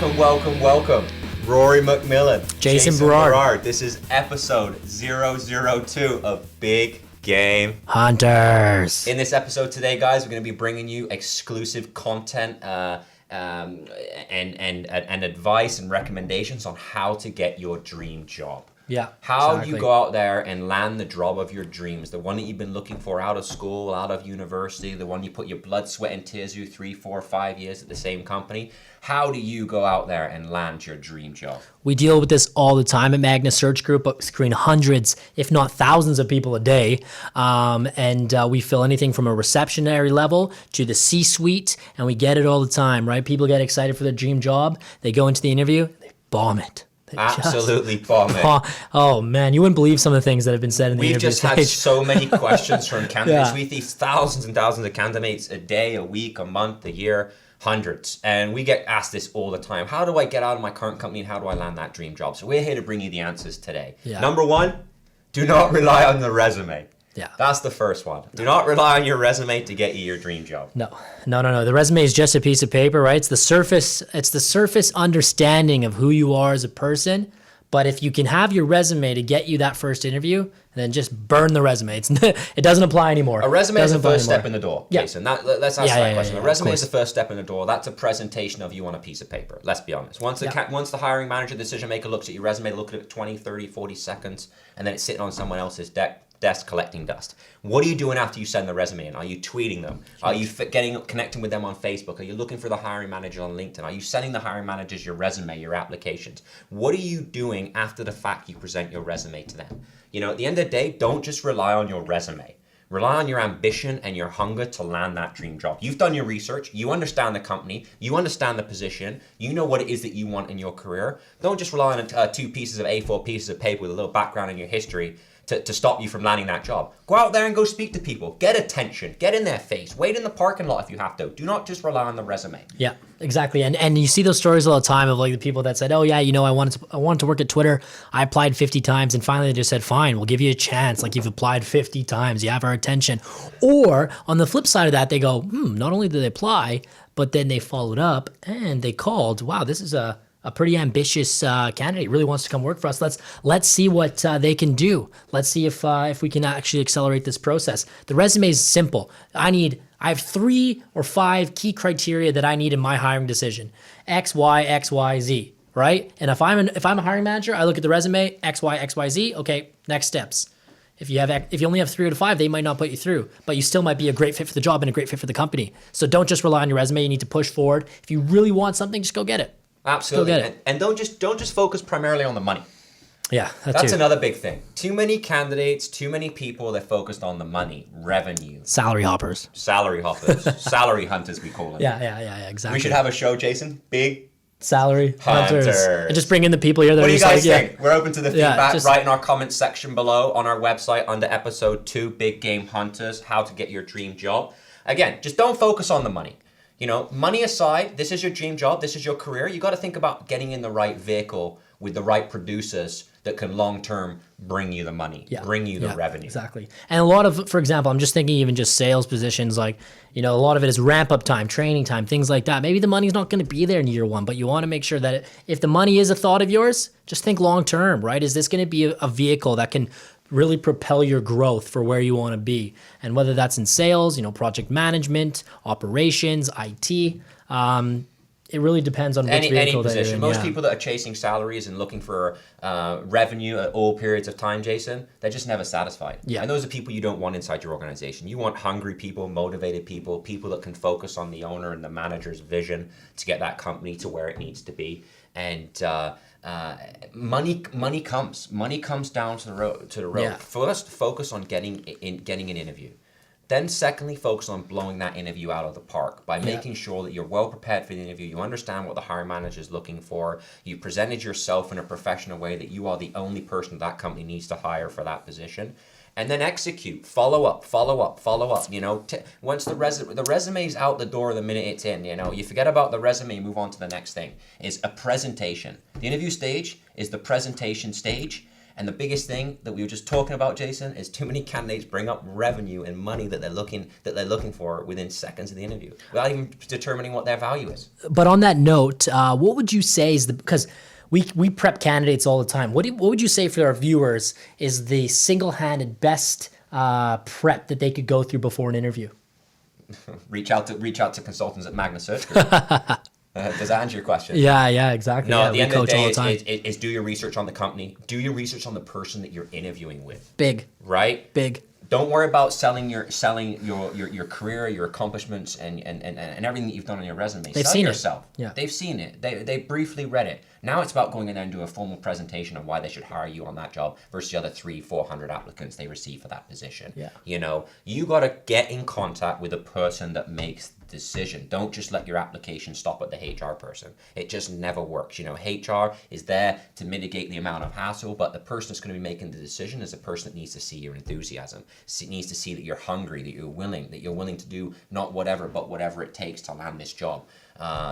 Welcome. Rory McMillan. Jason Berard. This is episode 002 of Big Game Hunters. In this episode today, guys, we're going to be bringing you exclusive content and advice and recommendations on how to get your dream job. Yeah. How you go out there and land the job of your dreams, the one that you've been looking for out of school, out of university, the one you put your blood, sweat, and tears through 3, 4, 5 years at the same company. How do you go out there and land your dream job? We deal with this all the time at Magna Search Group, but we screen hundreds, if not thousands of people a day. We fill anything from a receptionary level to the C-suite, and we get it all the time, right? People get excited for their dream job. They go into the interview, they bomb it. Absolutely bomb it. Oh man, you wouldn't believe some of the things that have been said in the interview stage. We've just had so many questions from candidates. Yeah. We see thousands and thousands of candidates a day, a week, a month, a year, hundreds. And we get asked this all the time. How do I get out of my current company and how do I land that dream job? So we're here to bring you the answers today. Yeah. Number one, do not rely on the resume. Yeah. That's the first one. Do not rely on your resume to get you your dream job. No. The resume is just a piece of paper, right? It's the surface understanding of who you are as a person. But if you can have your resume to get you that first interview, then just burn the resume. It doesn't apply anymore. A resume is the first step in the door, Yeah. Jason. Let's ask that question. Yeah, a resume is the first step in the door. That's a presentation of you on a piece of paper. Let's be honest. Once the hiring manager, decision maker looks at your resume, they look at it 20, 30, 40 seconds, and then it's sitting on someone else's desk collecting dust. What are you doing after you send the resume in? Are you tweeting them? Are you connecting with them on Facebook? Are you looking for the hiring manager on LinkedIn? Are you sending the hiring managers your resume, your applications? What are you doing after the fact you present your resume to them? You know, at the end of the day, don't just rely on your resume. Rely on your ambition and your hunger to land that dream job. You've done your research. You understand the company. You understand the position. You know what it is that you want in your career. Don't just rely on 2 pieces of A4 pieces of paper with a little background in your history to stop you from landing that job. Go out there and go speak to people. Get attention. Get in their face. Wait in the parking lot if you have to. Do not just rely on the resume. Yeah, exactly. And you see those stories all the time of like the people that said, oh yeah, I wanted to work at Twitter. I applied 50 times and finally they just said, fine, we'll give you a chance. Like you've applied 50 times. You have our attention. Or on the flip side of that, they go, not only did they apply, but then they followed up and they called, wow, this is a pretty ambitious candidate, really wants to come work for us. Let's see what they can do. Let's see if we can actually accelerate this process. The resume is simple. I have 3 or 5 key criteria that I need in my hiring decision. X, Y, X, Y, Z, right? And if I'm a hiring manager, I look at the resume, X, Y, X, Y, Z. Okay, next steps. If you only have 3 out of 5, they might not put you through, but you still might be a great fit for the job and a great fit for the company. So don't just rely on your resume. You need to push forward. If you really want something, just go get it. Absolutely. And don't just focus primarily on the money. Yeah, that's another big thing. Too many candidates, too many people, they're focused on the money, revenue. Salary hoppers. Salary hunters, we call them. Yeah, exactly. We should have a show, Jason. Big salary hunters. And just bring in the people here that what are do you guys think? We're open to the feedback. Just write in our comments section below on our website under episode 2, Big Game Hunters, how to get your dream job. Again, just don't focus on the money. You know, money aside, this is your dream job, this is your career. You got to think about getting in the right vehicle with the right producers that can long-term bring you the money, bring you the revenue. Exactly. And a lot of, for example, I'm just thinking even just sales positions, like, a lot of it is ramp-up time, training time, things like that. Maybe the money's not going to be there in year 1, but you want to make sure that if the money is a thought of yours, just think long-term, right? Is this going to be a vehicle that can really propel your growth for where you want to be? And whether that's in sales, project management, operations, IT, it really depends on which vehicle that position. you're in. Most people that are chasing salaries and looking for revenue at all periods of time, Jason, they're just never satisfied. Yeah. And those are people you don't want inside your organization. You want hungry people, motivated people, people that can focus on the owner and the manager's vision to get that company to where it needs to be. And money comes down to the road. Yeah. First, focus on getting an interview. Then secondly, focus on blowing that interview out of the park by making sure that you're well prepared for the interview. You understand what the hiring manager is looking for. You presented yourself in a professional way that you are the only person that company needs to hire for that position. And then execute, follow up. Once the resume's out the door the minute it's in, you forget about the resume, move on to the next thing. It's a presentation. The interview stage is the presentation stage. And the biggest thing that we were just talking about, Jason, is too many candidates bring up revenue and money that they're looking for within seconds of the interview, without even determining what their value is. But on that note, what would you say is because we prep candidates all the time. What would you say for our viewers is the single-handed best prep that they could go through before an interview? Reach out to consultants at Magna Search Group. Does that answer your question? Yeah, exactly. No, yeah, at the end of the day, is do your research on the company. Do your research on the person that you're interviewing with. Big. Right? Big. Don't worry about selling your career, your accomplishments, and everything that you've done on your resume. They've Sell seen yourself. it. Yeah. They've seen it. They briefly read it. Now it's about going in there and do a formal presentation of why they should hire you on that job versus the other 300-400 applicants they receive for that position. Yeah. You know, you got to get in contact with the person that makes the decision. Don't just let your application stop at the HR person. It just never works. You know, HR is there to mitigate the amount of hassle, but the person that's going to be making the decision is the person that needs to see your enthusiasm. Needs to see that you're hungry, that you're willing to do not whatever, but whatever it takes to land this job.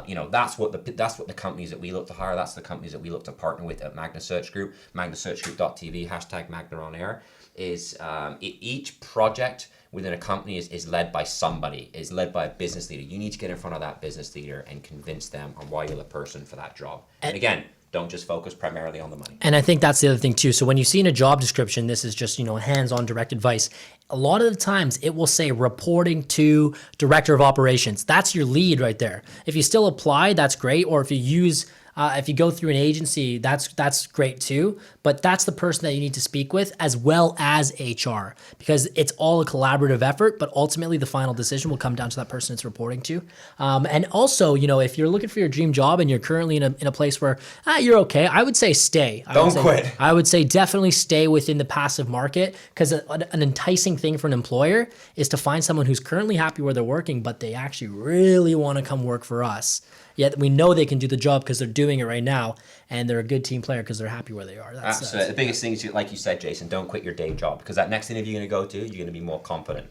You know, that's what the companies that we look to hire. That's the companies that we look to partner with at Magna Search Group. MagnaSearchGroup.tv #MagnaOnAir is each project within a company is led by somebody, is led by a business leader. You need to get in front of that business leader and convince them on why you're the person for that job. And again, don't just focus primarily on the money. And I think that's the other thing too. So when you see in a job description, this is just, hands-on direct advice. A lot of the times it will say reporting to director of operations. That's your lead right there. If you still apply, that's great. Or if you go through an agency, that's great too. But that's the person that you need to speak with, as well as HR, because it's all a collaborative effort. But ultimately, the final decision will come down to that person it's reporting to. And also, if you're looking for your dream job and you're currently in a place where you're okay, I would say stay. Don't quit. I would say definitely stay within the passive market, because an enticing thing for an employer is to find someone who's currently happy where they're working, but they actually really want to come work for us. Yet we know they can do the job because they're doing it right now, and they're a good team player because they're happy where they are. Absolutely. The biggest thing is, like you said, Jason, don't quit your day job, because that next interview you're going to go to, you're going to be more confident.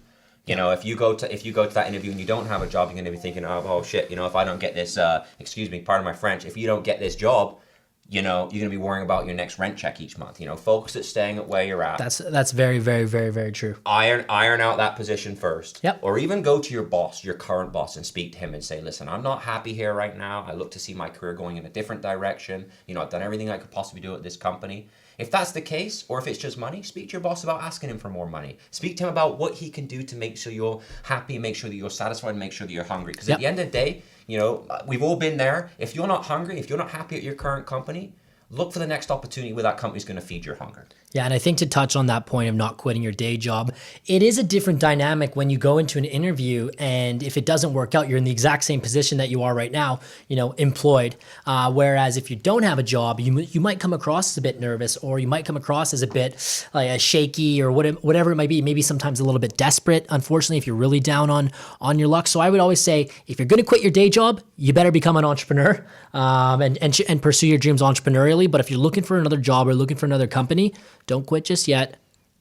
If you go to that interview and you don't have a job, you're going to be thinking, oh shit, if I don't get this, pardon my French, if you don't get this job, you're going to be worrying about your next rent check each month. Focus at staying at where you're at. That's very, very, very, very true. Iron out that position first. Yep. Or even go to your boss, your current boss, and speak to him and say, listen, I'm not happy here right now. I look to see my career going in a different direction. I've done everything I could possibly do at this company. If that's the case, or if it's just money, speak to your boss about asking him for more money. Speak to him about what he can do to make sure you're happy, make sure that you're satisfied, and make sure that you're hungry. Because at the end of the day, we've all been there. If you're not hungry, if you're not happy at your current company, look for the next opportunity where that company's going to feed your hunger. Yeah, and I think to touch on that point of not quitting your day job, it is a different dynamic when you go into an interview, and if it doesn't work out, you're in the exact same position that you are right now, employed. Whereas if you don't have a job, you might come across as a bit nervous, or you might come across as a bit like shaky, or whatever it might be. Maybe sometimes a little bit desperate, unfortunately, if you're really down on your luck. So I would always say, if you're going to quit your day job, you better become an entrepreneur and pursue your dreams entrepreneurially. But if you're looking for another job or looking for another company, don't quit just yet.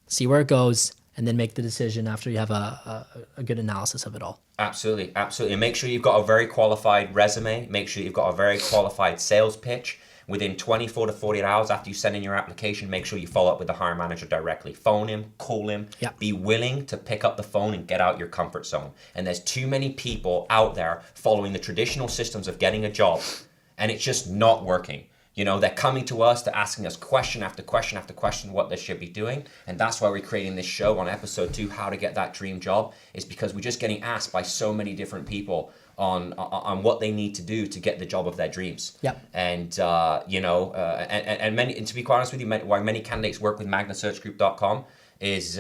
See where it goes, and then make the decision after you have a good analysis of it all. Absolutely. And make sure you've got a very qualified resume. Make sure you've got a very qualified sales pitch. Within 24 to 48 hours after you send in your application, make sure you follow up with the hiring manager directly. Phone him, call him. Yep. Be willing to pick up the phone and get out your comfort zone. And there's too many people out there following the traditional systems of getting a job, and it's just not working. They're coming to us, they're asking us question after question after question what they should be doing. And that's why we're creating this show on episode 2, How to Get That Dream Job, is because we're just getting asked by so many different people on what they need to do to get the job of their dreams. Yep. And, and to be quite honest with you, why many candidates work with MagnaSearchGroup.com is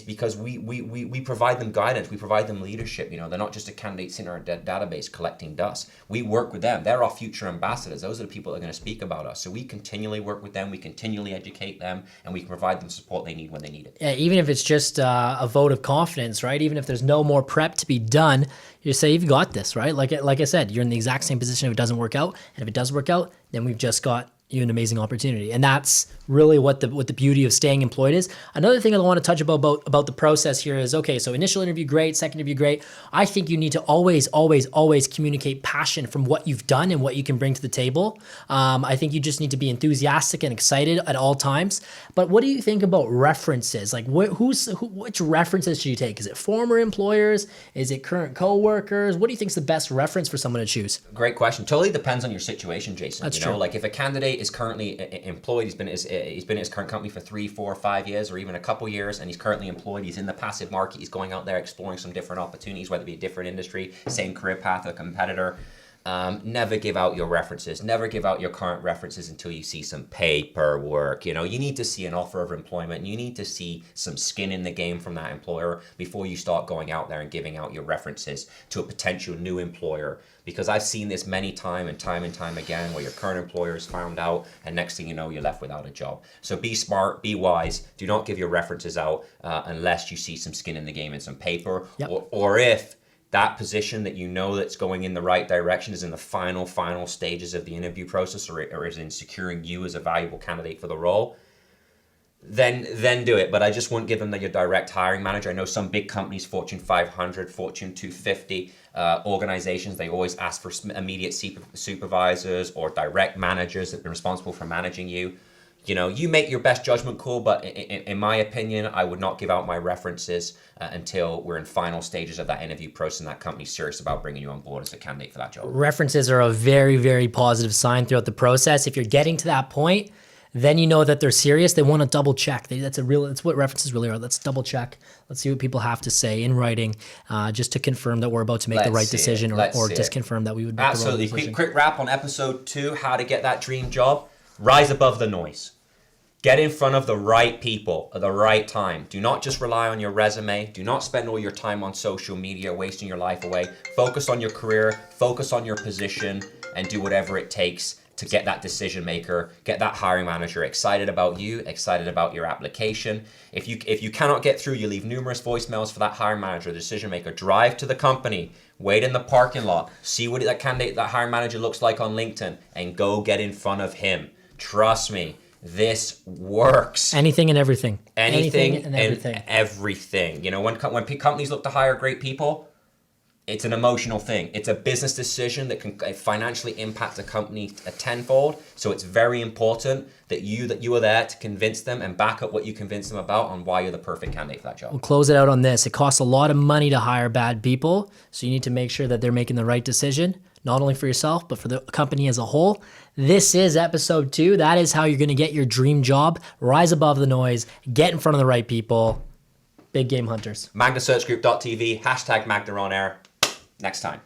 because we provide them guidance, we provide them leadership. They're not just a candidate sitting in our database collecting dust. We work with them. They're our future ambassadors. Those are the people that are going to speak about us. So we continually work with them, we continually educate them, and we can provide them support they need when they need it. Yeah, even if it's just a vote of confidence, right? Even if there's no more prep to be done, you say you've got this, right? Like I said, you're in the exact same position if it doesn't work out, and if it does work out, then we've just got you an amazing opportunity. And that's really what the beauty of staying employed is. Another thing I want to touch about the process here is, okay, so initial interview, great. Second interview, great. I think you need to always communicate passion from what you've done and what you can bring to the table. I think you just need to be enthusiastic and excited at all times. But what do you think about references? Like which references should you take? Is it former employers? Is it current coworkers? What do you think is the best reference for someone to choose? Great question. Totally depends on your situation, Jason. That's true. True. Like if a candidate is currently employed, he's been at his current company for 3, 4, 5 years, or even a couple years, and he's currently employed. He's in the passive market. He's going out there exploring some different opportunities, whether it be a different industry, same career path, a competitor. Never give out your references. Never give out your current references until you see some paperwork. You need to see an offer of employment. You need to see some skin in the game from that employer before you start going out there and giving out your references to a potential new employer. Because I've seen this many time and time again, where your current employer is found out, and next thing you know, you're left without a job. So be smart, be wise. Do not give your references out unless you see some skin in the game and some paper, Yep. or if that position that you know that's going in the right direction is in the final stages of the interview process, or is in securing you as a valuable candidate for the role, then do it. But I just wouldn't give them your direct hiring manager. I know some big companies, Fortune 500, Fortune 250 organizations, they always ask for immediate supervisors or direct managers that are responsible for managing you. You make your best judgment call, but in my opinion, I would not give out my references until we're in final stages of that interview process and that company's serious about bringing you on board as a candidate for that job. References are a very, very positive sign throughout the process. If you're getting to that point, then you know that they're serious. They want to double check. That's what references really are. Let's double check. Let's see what people have to say in writing, just to confirm that we're about to make the right decision, or just confirm that we would make Absolutely. the wrong decision. Quick wrap on episode 2, how to get that dream job. Rise above the noise. Get in front of the right people at the right time. Do not just rely on your resume. Do not spend all your time on social media, wasting your life away. Focus on your career, focus on your position, and do whatever it takes to get that decision maker, get that hiring manager excited about you, excited about your application. If you cannot get through, you leave numerous voicemails for that hiring manager, the decision maker. Drive to the company, wait in the parking lot, see what that candidate, that hiring manager looks like on LinkedIn, and go get in front of him. Trust me, this works. Anything and everything. Anything and everything. When companies look to hire great people, it's an emotional thing. It's a business decision that can financially impact a company tenfold. So it's very important that you are there to convince them and back up what you convince them about on why you're the perfect candidate for that job. We'll close it out on this. It costs a lot of money to hire bad people, so you need to make sure that they're making the right decision, not only for yourself, but for the company as a whole. This is episode 2. That is how you're going to get your dream job. Rise above the noise. Get in front of the right people. Big game hunters. MagnaSearchGroup.tv, #MagnaOnAir. Next time.